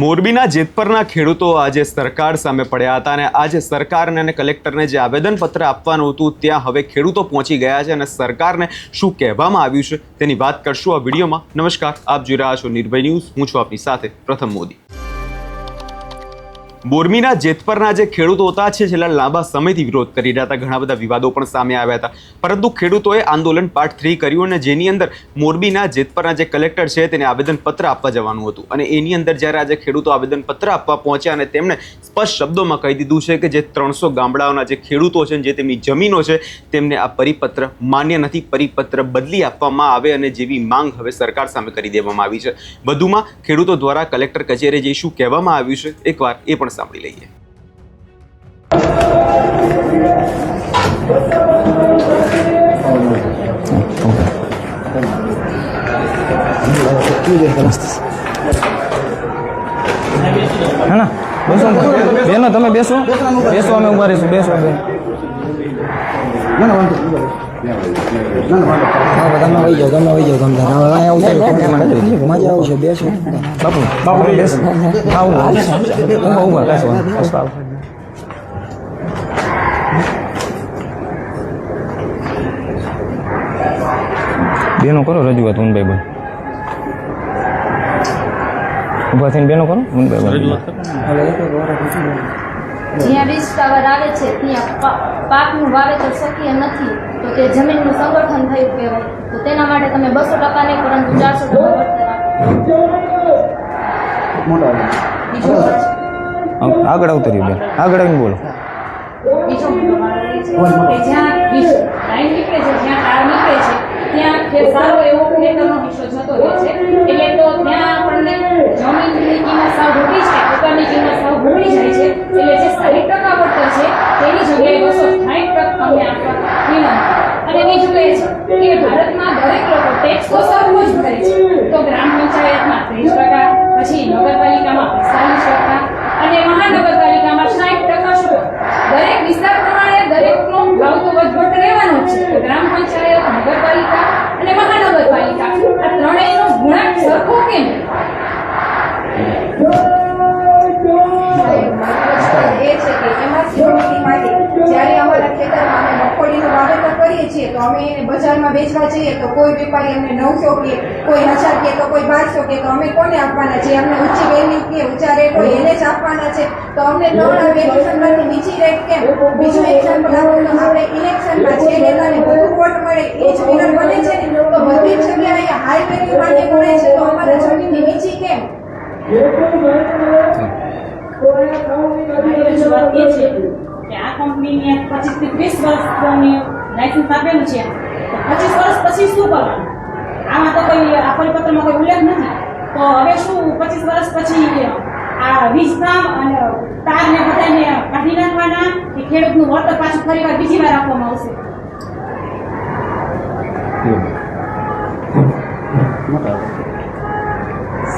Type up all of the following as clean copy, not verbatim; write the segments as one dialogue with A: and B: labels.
A: મોરબીના જેતપરના ખેડૂતો આજે સરકાર સામે પડ્યા હતા અને આજે સરકારને અને કલેક્ટરને જે આવેદનપત્ર આપવાનું હતું ત્યાં હવે ખેડૂતો પહોંચી ગયા છે અને સરકારને શું કહેવામાં આવ્યું છે તેની વાત કરશું આ વિડીયોમાં। નમસ્કાર, આપ જોઈ રહ્યા છો નિર્ભય ન્યૂઝ। હું છું આપની સાથે પ્રથમ મોદી। મોરબીના જેતપરના જે ખેડૂતો હતા છેલ્લા લાંબા સમયથી વિરોધ કરી રહ્યા હતા, ઘણા બધા વિવાદો પણ સામે આવ્યા હતા, પરંતુ ખેડૂતોએ આંદોલન પાર્ટ 3 કર્યું અને જેની અંદર મોરબીના જેતપરના જે કલેક્ટર છે તેને આવેદનપત્ર આપવા જવાનું હતું અને એની અંદર જ્યારે આજે ખેડૂતો આવેદનપત્ર આપવા પહોંચ્યા અને તેમણે સ્પષ્ટ શબ્દોમાં કહી દીધું છે કે જે 300 ગામડાઓના જે ખેડૂતો છે, જે તેમની જમીનો છે, તેમને આ પરિપત્ર માન્ય નથી, પરિપત્ર બદલી આપવામાં આવે અને જેવી માંગ હવે સરકાર સામે કરી દેવામાં આવી છે। વધુમાં ખેડૂતો દ્વારા કલેક્ટર કચેરીએ જઈ શું કહેવામાં આવ્યું છે એકવાર એ પણ સાંભળી લઈએ।
B: હેના બેસો બેનો, તમે બેસો બેસો, અમે ઉભા રહીશું, બેસો બેન। તમે વહી જાઓ, તમે વહી જાઓ, તમે મજા આવશે, બેસો બાપુ, બાપુ બેસો, ઉભા બેસો। બેનો કરો રજૂઆત, ઉનભાઈ બોલ, ઉભા થઈને બેનો કરો, ઉનભાઈ બોલ રજૂઆત।
C: જ્યાં વીજ ટાવર આવે છે ત્યાં પાકનું વાવેતર શક્ય નથી તો તે જમીનનું સંગઠન થયું કહેવાય, તો તેના માટે તમે 200% નહીં પરંતુ 400% વળતર આપો।
B: આગળ આવતર્યું બેન, આગળ આવીને બોલો।
C: બીજો મુદ્દો કે જ્યાં વીજ લાઈન નીકળે છે, જ્યાં તાર નીકળે છે ત્યાં સારો એવો ખેતરનો હિસ્સો જતો રહે છે, એટલે તો ત્યાં આપણને જમીનની કિંમત સાવ ઘટી જાય, ઉપરની કિંમત સાવ ઘટી જાય છે, એટલે જે 60% વળતર છે તેની જગ્યાએ 260% અમને આપવા વિનંતી। અને બીજું એ છે કે ભારતમાં દરેક લોકો ટેક્સ તો સરખો જ ભરે છે, તો ગ્રામ પંચાયતમાં 30%, પછી નગરપાલિકામાં 45% અને મહાનગરપાલિકામાં 60% શું દરેક વિસ્તાર પ્રમાણે દરેકનો ભાવ તો વધઘટ રહેવાનો જ છે। ગ્રામ પંચાયત, નગરપાલિકા અને મહાનગરપાલિકા આ ત્રણેયનો ગુણાંક સરખો કેમ?
D: એ છે કે એમાં સિક્યુરિટી માટે જ્યારે અમારા ખેતરમાં અમે મગફળીનું વાવેતર કરીએ છીએ તો અમે એને બજારમાં વેચવા જઈએ તો કોઈ વેપારી અમને 900 કે કોઈ 1000 કે તો કોઈ 1200 કે તો અમે કોને આપવાના છે? અમને ઊંચી વેલ્યુ કે ઊંચા રેટ હોય એને જ આપવાના છે, તો અમને ત્રણ વેલ્યુશનમાંથી નીચી રેટ કેમ? બીજું એક્ઝામ્પલ આપો તો આપણે ઇલેક્શનમાં જે નેતાને વધુ વોટ મળે એ જ વિનર બને છે ને, તો બધી જ જગ્યાએ હાઈ વેલ્યુ માટે મળે છે તો અમારા જમીનની નીચી કેમ?
E: રજૂઆત એ છે કે આ કંપનીને 25 થી 30 વર્ષની લાયસન્સ આપેલું છે, તો 25 વર્ષ પછી શું કરવાનું? આમાં તો કોઈ આ પરિપત્રમાં કોઈ ઉલ્લેખ નથી, તો હવે શું 25 વર્ષ પછી આ વીજ કામ અને તારને બધાને કાઢી નાખવાના કે ખેડૂતનું વળતર પાછું ફરીવાર બીજી વાર આપવામાં આવશે?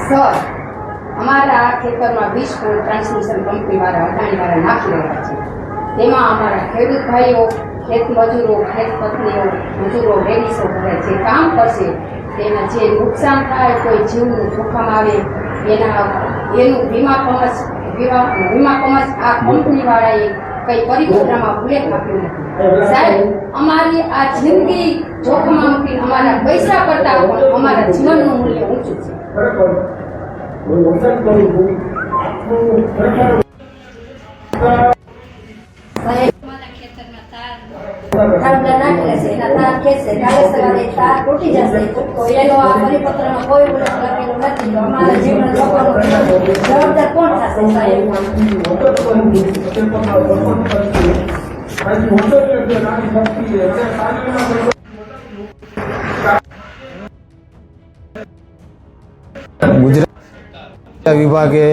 D: સર, અમારા આ ખેતરમાં 20 પોલ ટ્રાન્સમિશન કંપનીવાળા અદાણીવાળા નાખી રહ્યા છે, તેમાં અમારા ખેડૂત ભાઈઓ, ખેત મજૂરો, ખેત પત્નીઓ, મજૂરો, લેડીઝો બધા જે કામ કરશે તેના જે નુકસાન થાય, કોઈ જીવનું જોખમ આવે એનું વીમા કવચ આ કંપનીવાળાએ કઈ પરિપત્રમાં ઉલ્લેખ આપ્યો નથી। સાહેબ, અમારી આ જિંદગી જોખમમાં મૂકીને અમારા પૈસા કરતા પણ અમારા જીવનનું મૂલ્ય ઊંચું છે। સાહેબ, અમારા ખેતરમાં તાર નાખેલા છે, એના તાર ખેંચશે, કાલે સવારે તાર તૂટી જશે તો એનો આ પરિપત્રમાં કોઈ ઉલ્લેખ લખેલો નથી, તો અમારા જીવન જોખમનું જવાબદાર કોણ થશે? સાહેબ,
B: ગુજરાત વિભાગે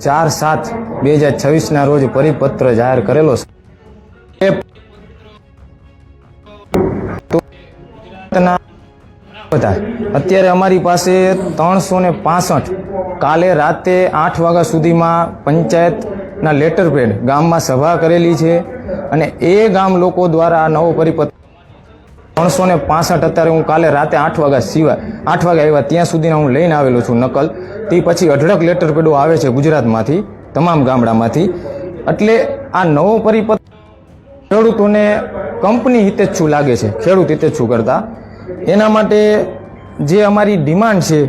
B: 4/7/2026 રોજ પરિપત્ર જાહેર કરેલો છે। અત્યારે અમારી પાસે 365 કાલે રાતે 8 વાગ્યા સુધીમાં પંચાયતના લેટર પેડ ગામમાં સભા કરેલી છે અને એ ગામ લોકો દ્વારા આ નવો પરિપત્ર
F: 365 અત્યારે હું કાલે રાતે 8 વાગ્યા આવ્યા ત્યાં સુધીના હું લઈને આવેલો છું નકલ. તે પછી અઢળક લેટર પેડો આવે છે ગુજરાતમાંથી, તમામ ગામડામાંથી. એટલે આ નવો પરિપત્ર ખેડૂતોને કંપની હિતેચ્છુ લાગે છે, ખેડૂત હિતેચ્છુ કરતા. એના માટે જે અમારી ડિમાન્ડ છે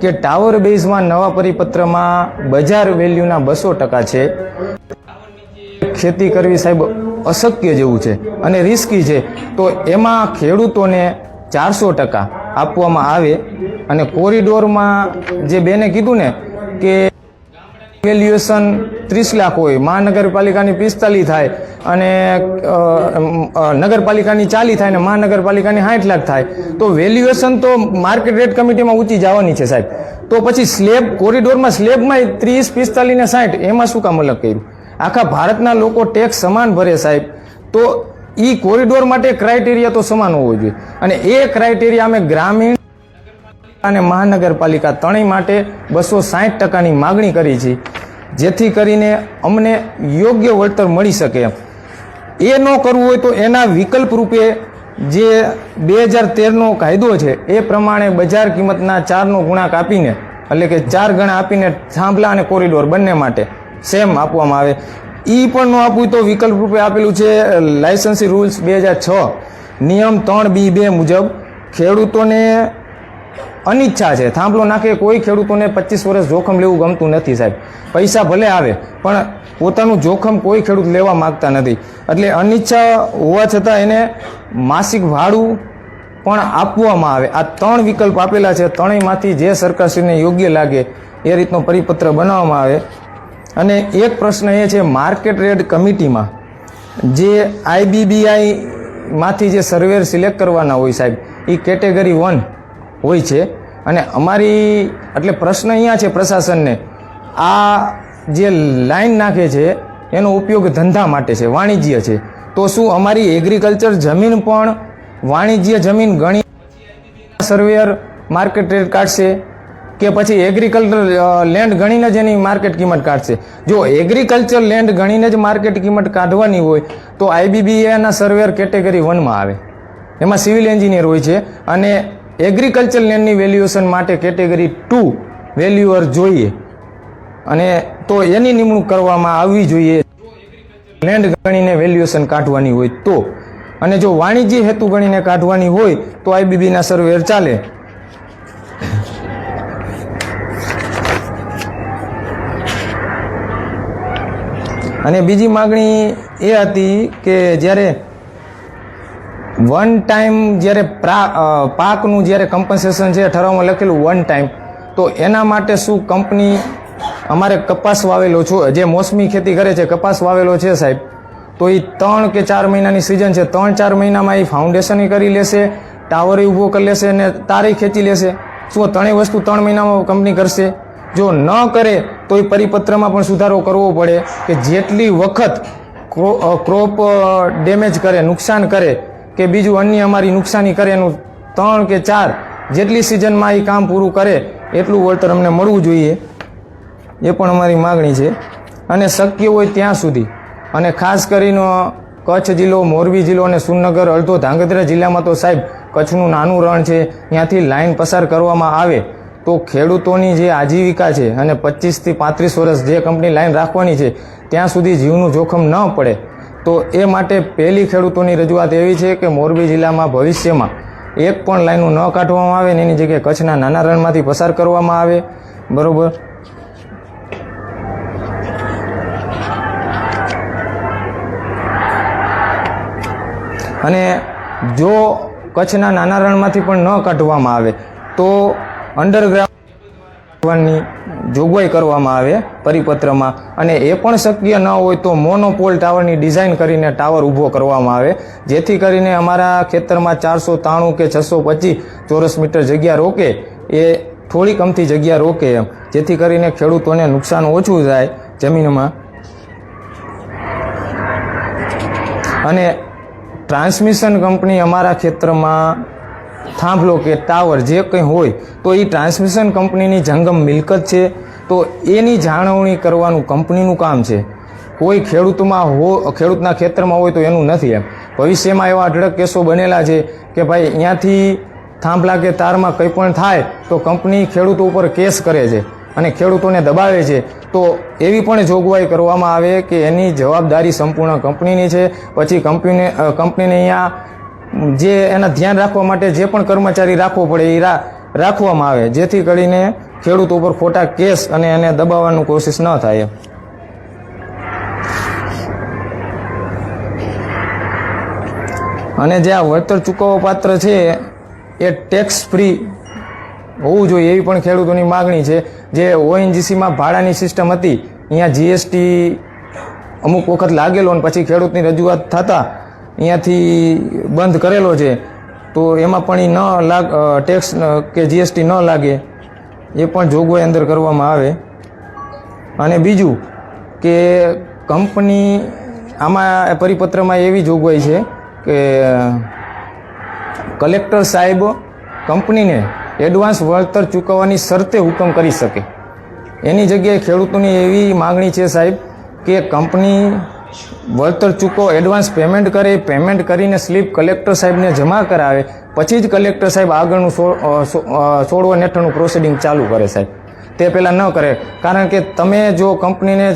F: કે ટાવર બેઝમાં નવા પરિપત્રમાં બજાર વેલ્યુના 200% છે. ખેતી કરવી સાહેબ અશક્ય જેવું છે અને રિસ્કી છે, તો એમાં ખેડૂતોને 400% આપવામાં આવે. અને કોરિડોરમાં જે બેને કીધું ને કે વેલ્યુએશન 30 લાખ હોય, મહાનગરપાલિકાની 45 થાય અને નગરપાલિકાની 40 થાય અને મહાનગરપાલિકાની 60 લાખ થાય, તો વેલ્યુએશન તો માર્કેટ રેટ કમિટીમાં ઊંચી જવાની છે સાહેબ. તો પછી સ્લેબ કોરિડોરમાં સ્લેબમાં 30, 45 ને 60 એમાં શું કામ અલગ કર્યું? આખા ભારતના લોકો ટેક્સ સમાન ભરે સાહેબ, તો એ કોરિડોર માટે ક્રાઇટેરિયા તો સમાન હોવો જોઈએ. અને એ ક્રાઇટેરિયા અમે ગ્રામીણ અને મહાનગરપાલિકા ત્રણેય માટે 260%ની માગણી કરી છે, જેથી કરીને અમને યોગ્ય વળતર મળી શકે. એ ન કરવું હોય તો એના વિકલ્પ રૂપે જે 2013નો કાયદો છે એ પ્રમાણે બજાર કિંમતના 4નો ગુણાક આપીને, એટલે કે 4 ગણા આપીને થાંભલા અને કોરિડોર બંને માટે સેમ આપવામાં આવે. એ પણ ન આપવું તો વિકલ્પ રૂપે આપેલું છે લાયસન્સી રૂલ્સ 2006 નિયમ 3B2 મુજબ ખેડૂતોને અનિચ્છા છે થાંભલો નાખે. કોઈ ખેડૂતોને 25 વર્ષ જોખમ લેવું ગમતું નથી સાહેબ. પૈસા ભલે આવે પણ પોતાનું જોખમ કોઈ ખેડૂત લેવા માગતા નથી. એટલે અનિચ્છા હોવા છતાં એને માસિક ભાડું પણ આપવામાં આવે. આ 3 વિકલ્પ આપેલા છે. ત્રણેયમાંથી જે સરકારશ્રીને યોગ્ય લાગે એ રીતનો પરિપત્ર બનાવવામાં આવે. અને એક પ્રશ્ન એ છે, માર્કેટ રેટ કમિટીમાં જે IBBI માંથી જે સર્વેર સિલેક્ટ કરવાના હોય સાહેબ, એ કેટેગરી 1 હોય છે. અને અમારી એટલે પ્રશ્ન અહીંયા છે પ્રશાસનને, આ જે લાઈન નાખે છે એનો ઉપયોગ ધંધા માટે છે, વાણિજ્ય છે, તો શું અમારી એગ્રીકલ્ચર જમીન પણ વાણિજ્ય જમીન ગણી સર્વેયર માર્કેટ રેટ કાઢશે કે પછી એગ્રીકલ્ચર લેન્ડ ગણીને જ એની માર્કેટ કિંમત કાઢશે? જો એગ્રીકલ્ચર લેન્ડ ગણીને જ માર્કેટ કિંમત કાઢવાની હોય તો IBBAના સર્વેયર કેટેગરી 1માં આવે. એમાં સિવિલ એન્જિનિયર હોય છે અને એગ્રીકલ્ચર લેન્ડની વેલ્યુએશન માટે કેટેગરી 2 વેલ્યુઅર જોઈએ. અને તો એની નિમણૂક કરવામાં આવવી જોઈએ લેન્ડ ગણીને વેલ્યુએશન કાઢવાની હોય તો. અને જો વાણિજ્ય હેતુ ગણીને કાઢવાની હોય તો IBBના સર્વેયર ચાલે. અને બીજી માગણી એ હતી કે જ્યારે વન ટાઈમ જ્યારે પાકનું જ્યારે કમ્પન્સેશન છે ઠરાવમાં લખેલું 1 ટાઈમ, તો એના માટે શું કંપની અમારે કપાસ વાવેલો છો, જે મોસમી ખેતી કરે છે કપાસ વાવેલો છે સાહેબ, તો એ 3 કે 4 મહિનાની સિઝન છે, 3-4 મહિનામાં એ ફાઉન્ડેશન કરી લેશે, ટાવર ઊભો કરી લેશે અને તારે ખેંચી લેશે? શું 3 વસ્તુ 3 મહિનામાં કંપની કરશે? જો ન કરે તો એ પરિપત્રમાં પણ સુધારો કરવો પડે કે જેટલી વખત ક્રોપ ડેમેજ કરે, નુકસાન કરે કે બીજું અન્ય અમારી નુકસાની કરે એનું 3 કે 4 જેટલી સિઝનમાં એ કામ પૂરું કરે એટલું વળતર અમને મળવું જોઈએ. એ પણ અમારી માગણી છે. અને શક્ય હોય ત્યાં સુધી, અને ખાસ કરીને કચ્છ જિલ્લો, મોરબી જિલ્લો અને સુરનગર, અડધો ધાંગધ્રા જિલ્લામાં તો સાહેબ કચ્છનું નાનું રણ છે, ત્યાંથી લાઈન પસાર કરવામાં આવે તો ખેડૂતોની જે આજીવિકા છે અને 25 થી 35 વર્ષ જે કંપની લાઈન રાખવાની છે ત્યાં સુધી જીવનું જોખમ ન પડે. તો એ માટે પહેલી ખેડૂતોની રજૂઆત એવી છે કે મોરબી જિલ્લામાં ભવિષ્યમાં એક પણ લાઈનો ન કાઢવામાં આવે ને એની જગ્યાએ કચ્છના નાના રણમાંથી પસાર કરવામાં આવે. બરોબર. અને જો કચ્છના નાના રણમાંથી પણ ન કાઢવામાં આવે તો અંડરગ્રાઉન્ડની જોગવાઈ કરવામાં આવે પરિપત્રમાં. અને એ પણ શક્ય ન હોય તો મોનોપોલ ટાવરની ડિઝાઇન કરીને ટાવર ઊભો કરવામાં આવે, જેથી કરીને અમારા ખેતરમાં 493 કે 625 ચોરસ મીટર જગ્યા રોકે એ થોડીક અમથી જગ્યા રોકે એમ, જેથી કરીને ખેડૂતોને નુકસાન ઓછું થાય જમીનમાં. અને ટ્રાન્સમિશન કંપની અમારા ખેતરમાં થાંભલો કે ટાવર જે કંઈ હોય તો એ ટ્રાન્સમિશન કંપનીની જંગમ મિલકત છે, તો એની જાળવણી કરવાનું કંપનીનું કામ છે. કોઈ ખેડૂતના ખેતરમાં હોય તો એનું નથી એમ. ભવિષ્યમાં એવા અઢળક કેસો બનેલા છે કે ભાઈ અહીંયાથી થાંભલા કે તારમાં કંઈ પણ થાય તો કંપની ખેડૂતો ઉપર કેસ કરે છે અને ખેડૂતોને દબાવે છે. તો એવી પણ જોગવાઈ કરવામાં આવે કે એની જવાબદારી સંપૂર્ણ કંપનીની છે. પછી કંપનીને અહીંયા જે એના ધ્યાન રાખવા માટે જે પણ કર્મચારી રાખવો પડે એ રાખવામાં આવે, જેથી કરીને ખેડૂતો ઉપર ખોટા કેસ અને એને દબાવવાની કોશિશ ન થાય. અને જે આ વળતર ચૂકવવા પાત્ર છે એ ટેક્સ ફ્રી હોવું જોઈએ એવી પણ ખેડૂતોની માગણી છે. જે ઓએનજીસીમાં ભાડાની સિસ્ટમ હતી, અહીંયા જીએસટી અમુક વખત લાગેલો અને પછી ખેડૂતની રજૂઆત થતાં અહીંયાથી બંધ કરેલો છે. તો એમાં પણ એ ટેક્સ કે જીએસટી ન લાગે એ પણ જોગવાઈ અંદર કરવામાં આવે. અને બીજું કે કંપની આમાં પરિપત્રમાં એવી જોગવાઈ છે કે કલેક્ટર સાહેબ કંપનીને એડવાન્સ વળતર ચૂકવવાની શરતે હુકમ કરી શકે. એની જગ્યાએ ખેડૂતોની એવી માગણી છે સાહેબ કે કંપની વળતર એડવાન્સ પેમેન્ટ કરે, પેમેન્ટ કરીને સ્લીપ કલેક્ટર સાહેબને જમા કરાવે, પછી જ કલેક્ટર સાહેબ આગળનું 16 હેઠળનું પ્રોસિડિંગ ચાલુ કરે સાહેબ. તે પહેલાં ન કરે, કારણ કે તમે જો કંપનીને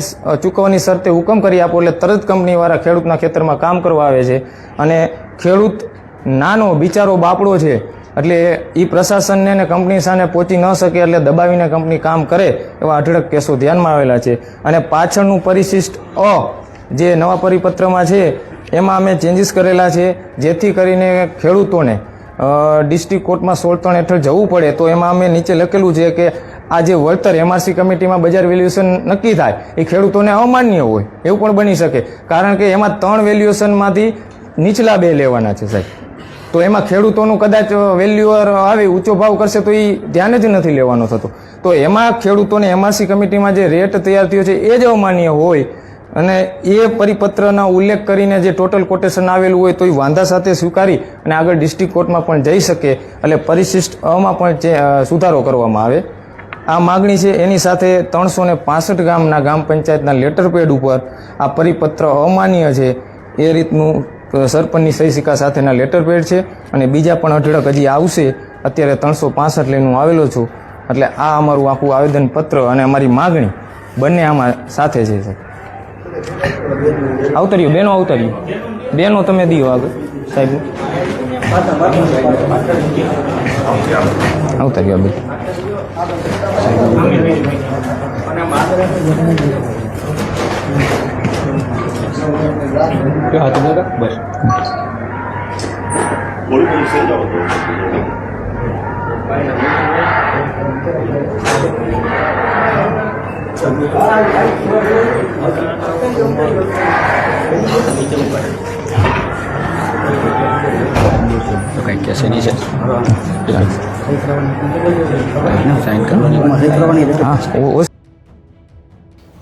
F: ચૂકવવાની શરતે હુકમ કરી આપો એટલે તરત કંપનીવાળા ખેડૂતના ખેતરમાં કામ કરવા આવે છે અને ખેડૂત નાનો બિચારો બાપડો છે એટલે એ પ્રશાસનને અને કંપની સામે પહોંચી ન શકે એટલે દબાવીને કંપની કામ કરે એવા અઢળક કેસો ધ્યાનમાં આવેલા છે. અને પાછળનું પરિશિષ્ટ જે નવા પરિપત્રમાં છે એમાં અમે ચેન્જીસ કરેલા છે, જેથી કરીને ખેડૂતોને ડિસ્ટ્રિક્ટ કોર્ટમાં 16 હેઠળ જવું પડે. તો એમાં અમે નીચે લખેલું છે કે આ જે વળતર એમઆરસી કમિટીમાં બજાર વેલ્યુએશન નક્કી થાય એ ખેડૂતોને અમાન્ય હોય એવું પણ બની શકે, કારણ કે એમાં 3 વેલ્યુએશનમાંથી નીચલા 2 લેવાના છે સાહેબ. તો એમાં ખેડૂતોનું કદાચ વેલ્યુઅર આવે ઊંચો ભાવ કરશે તો એ ધ્યાન જ નથી લેવાનો થતો. તો એમાં ખેડૂતોને એમઆરસી કમિટીમાં જે રેટ તૈયાર થયો છે એ જ અમાન્ય હોય અને એ પરિપત્રના ઉલ્લેખ કરીને જે ટોટલ કોટેશન આવેલું હોય તો એ વાંધા સાથે સ્વીકારી અને આગળ ડિસ્ટ્રિક્ટ કોર્ટમાં પણ જઈ શકે. એટલે પરિશિષ્ટ માં પણ સુધારો કરવામાં આવે. આ માગણી છે. એની સાથે 365 ગામના ગ્રામ પંચાયતના લેટર પેડ ઉપર આ પરિપત્ર અમાન્ય છે એ રીતનું સરપંચની સહી સિક્કા સાથેના લેટર પેડ છે. અને બીજા પણ અઢળક હજી આવશે. અત્યારે 365 લઈને હું આવેલો છું. એટલે આ અમારું આખું આવેદનપત્ર અને અમારી માગણી બંને આમાં સાથે છે સાહેબ. આવતર્યું બેનો, આવતર્યું બેનો તમે દીઓ આગળ સાહેબ. આવતર્યું બે બસ.
B: કઈ કહેશે નહીં છે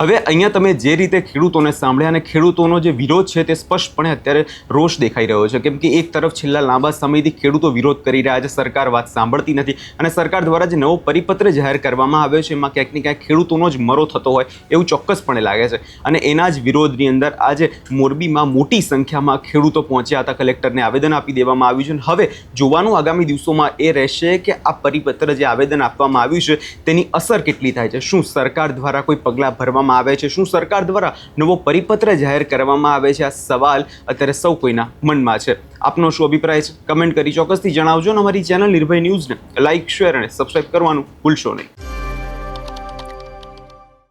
A: હવે અહીંયા તમે જે રીતે ખેડૂતોને સાંભળ્યા અને ખેડૂતોનો જે વિરોધ છે તે સ્પષ્ટપણે અત્યારે રોષ દેખાઈ રહ્યો છે. કેમ કે એક તરફ છેલ્લા લાંબા સમયથી ખેડૂતો વિરોધ કરી રહ્યા છે, સરકાર વાત સાંભળતી નથી અને સરકાર દ્વારા જે નવો પરિપત્ર જાહેર કરવામાં આવ્યો છે એમાં ક્યાંક ને ક્યાંક ખેડૂતોનો જ મરો થતો હોય એવું ચોક્કસપણે લાગે છે. અને એના જ વિરોધની અંદર આજે મોરબીમાં મોટી સંખ્યામાં ખેડૂતો પહોંચ્યા હતા, કલેક્ટરને આવેદન આપી દેવામાં આવ્યું છે. હવે જોવાનું આગામી દિવસોમાં એ રહેશે કે આ પરિપત્ર જે આવેદન આપવામાં આવ્યું છે તેની અસર કેટલી થાય છે. શું સરકાર દ્વારા કોઈ પગલાં ભરવામાં આવે છે, શું સરકાર દ્વારા નવો પરિપત્ર જાહેર કરવામાં આવે છે? આ સવાલ અત્યારે સૌ કોઈના મનમાં છે. આપનો શું અભિપ્રાય છે કમેન્ટ કરી ચોક્કસથી જણાવજો અને અમારી ચેનલ નિર્ભય ન્યૂઝને લાઇક, શેર અને સબસ્ક્રાઇબ કરવાનું ભૂલશો નહીં.